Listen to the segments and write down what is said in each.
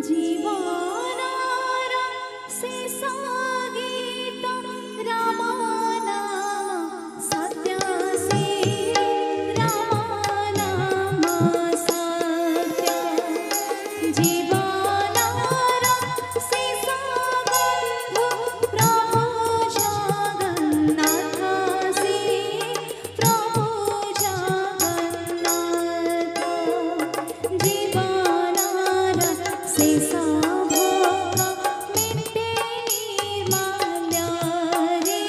जीवानार से संगीत रामा नाम सत्य से रामा नाम सत्य जीवानार से संबंध प्रभु जगन्नाथ से प्रभु जगन्नाथ जीवानार से साभोग मिटे निर्माल्य रे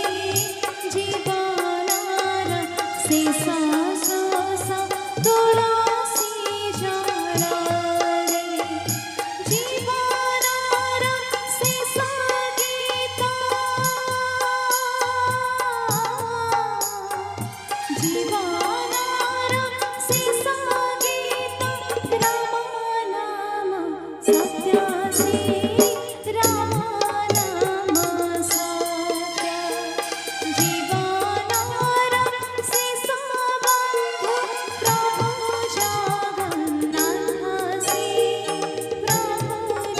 जीवानार से सासोस तुलसी जला रे जीवानार से संगीता जीवानार से संगीता रामा नाम सत्य से रामा नाम सत्य जीवानार से संबंध प्रभु जगन्नाथ से प्रभु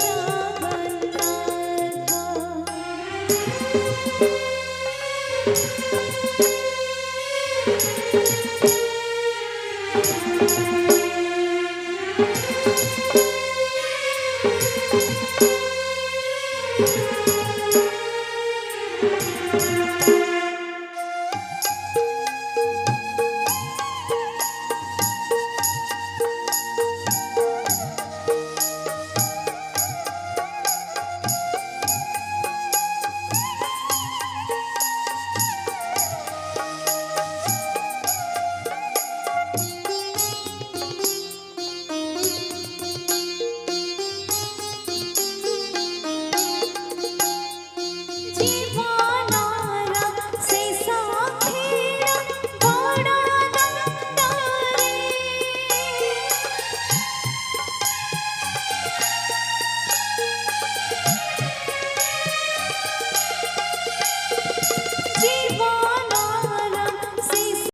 जीवा